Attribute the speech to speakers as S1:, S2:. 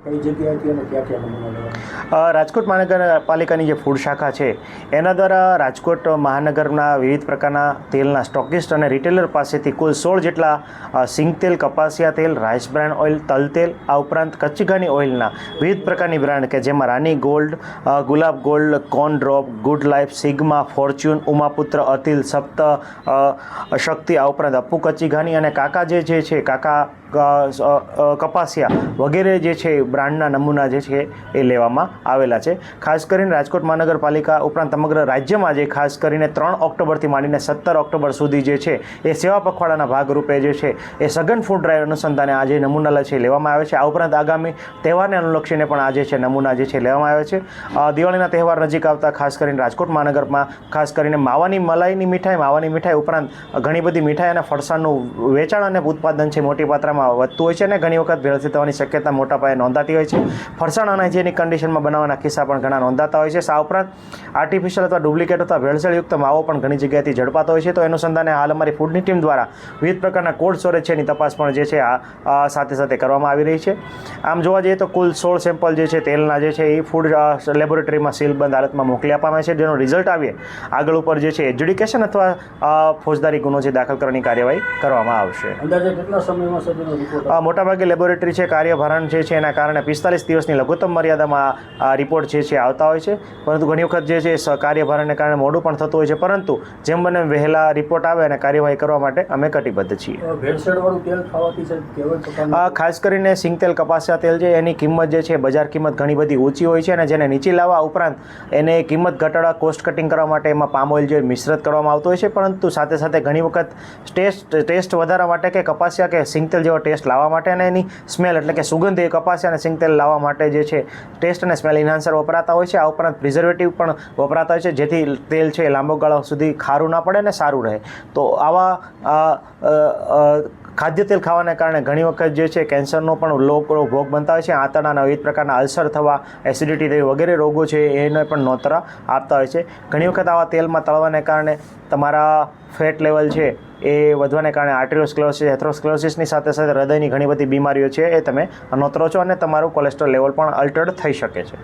S1: કઈ જગ્યાએથી અને ક્યાં ક્યાં નમૂના લેવા?
S2: રાજકોટ મહાનગરપાલિકાની જે ફૂડ શાખા છે એના દ્વારા રાજકોટ મહાનગરના વિવિધ પ્રકારના તેલના સ્ટોકિસ્ટ અને રિટેલર પાસેથી કુલ 16 જેટલા સિંગ તેલ, કપાસિયા તેલ, રાઈસ બ્રાન્ડ ઓઇલ, તલ તેલ, આ ઉપરાંત કચ્છી ઘાની ઓઇલના વિવિધ પ્રકારની બ્રાન્ડ કે જેમાં Rani Gold, Gulab Gold, Corn Drop, Good Life, Sigma, Fortune, Umaputra, અતિલ, સપ્ત, શક્તિ, આ ઉપરાંત અપ્પુ કચ્છી ઘાની અને કાકા જે છે કાકા કપાસિયા વગેરે જે છે બ્રાન્ડના નમૂના જે છે એ લેવામાં આવેલા છે. ખાસ કરીને રાજકોટ મહાનગરપાલિકા ઉપરાંત સમગ્ર રાજ્યમાં જે ખાસ કરીને 3 ઓક્ટોબરથી માંડીને 17 ઓક્ટોબર સુધી જે છે એ સેવા પખવાડાના ભાગરૂપે જે છે એ સઘન ફૂડ ડ્રાઈવ અનુસંધાને આ જે નમૂના છે લેવામાં આવે છે. આ ઉપરાંત આગામી તહેવારને અનુલક્ષીને પણ આ જે છે નમૂના જે છે લેવામાં આવે છે. દિવાળીના તહેવાર નજીક આવતા ખાસ કરીને રાજકોટ મહાનગરમાં ખાસ કરીને માવાની મલાઈની મીઠાઈ ઉપરાંત ઘણી બધી મીઠાઈ અને ફરસાણનું વેચાણ અને ઉત્પાદન છે મોટી માત્રામાં વધતું હોય છે અને ઘણી વખત ભેળસેળ થવાની શક્યતા મોટા પાયે નોંધાતી હોય છે. ફરસાણ અનહાઇજેનિક કન્ડિશનમાં બનાવવાના કિસ્સા પણ ઘણા નોંધાતા હોય છે. આ ઉપરાંત આર્ટિફિશિયલ અથવા ડુપ્લિકેટ અથવા ભેળસેળયુક્ત માવો પણ ઘણી જગ્યાએથી ઝડપાતો હોય છે. તો એનું સંધાને હાલ અમારી ફૂડની ટીમ દ્વારા વિવિધ પ્રકારના કોલ્ડ સ્ટોરેજ છે એની તપાસ પણ જે છે આ સાથે સાથે કરવામાં આવી રહી છે. આમ જોવા જઈએ તો કુલ 16 સેમ્પલ જે છે તેલના જે છે એ ફૂડ લેબોરેટરીમાં સીલબંધ હાલતમાં મોકલી આપવામાં છે. જેનો રિઝલ્ટ આવીએ આગળ ઉપર જે છે એડ્યુકેશન અથવા ફોજદારી ગુનો જે દાખલ કરવાની કાર્યવાહી કરવામાં આવશે.
S1: અંદાજે કેટલા સમયમાં સદીનો રિપોર્ટ?
S2: મોટાભાગે લેબોરેટરી છે કાર્યભારણ જે છે એના કારણે 45 દિવસની લઘુત્તમ મર્યાદામાં આ રિપોર્ટ છે આવતા હોય છે. પરંતુ ઘણી વખત જે છે કાર્યભારણને કારણે મોડું પણ થતું હોય છે. પરંતુ જેમ બને વહેલા રિપોર્ટ આવે અને કાર્યવાહી કરવા માટે અમે કટિબદ્ધ છીએ.
S1: ભેળસેળવાળું તેલ ખાવાથી
S2: ખાસ કરીને સિંગ તેલ, કપાસિયા તેલ છે એની કિંમત જે છે બજાર કિંમત ઘણી બધી ઊંચી હોય છે અને જેને નીચી લાવવા ઉપરાંત એને કિંમત ઘટાડવા કોસ્ટ કટિંગ કરવા માટે એમાં પામ ઓઇલ જે મિશ્રિત કરવામાં આવતો હોય છે. પરંતુ સાથે સાથે ઘણી વખત ટેસ્ટ વધારવા માટે કે કપાસિયા કે સિંગ તેલ જેવો ટેસ્ટ લાવવા માટે અને એની સ્મેલ એટલે કે સુગંધ એ કપાસિયા અને સિંગ તેલ લાવવા માટે જે છે ટેસ્ટ અને સ્મેલ ઇન્હાન્સર વપરાતા હોય છે. આ ઉપરાંત પ્રિઝર્વેટિવ પણ વપરાતા હોય છે જેથી તેલ છે એ લાંબો ગાળો સુધી ખારું ના પડે અને સારું રહે. તો આવા ખાદ્ય તેલ ખાવાને કારણે ઘણી વખત જે છે કેન્સરનો પણ ભોગ બનતા હોય છે. આંતરડાના વિવિધ પ્રકારના અલ્સર થવા, એસિડિટી થવી વગેરે રોગો છે એને પણ નોતરા આપતા હોય છે. ઘણી વખત આવા તેલમાં તળવાને કારણે તમારા ફેટ લેવલ છે એ વધવાને કારણે આર્ટેરિયોસ્ક્લેરોસિસ, એથેરોસ્ક્લેરોસિસની સાથે સાથે હૃદયની ઘણી બધી બીમારીઓ છે એ તમે નોતરો છો અને તમારું કોલેસ્ટ્રોલ લેવલ પણ અલ્ટર્ડ થઈ શકે છે.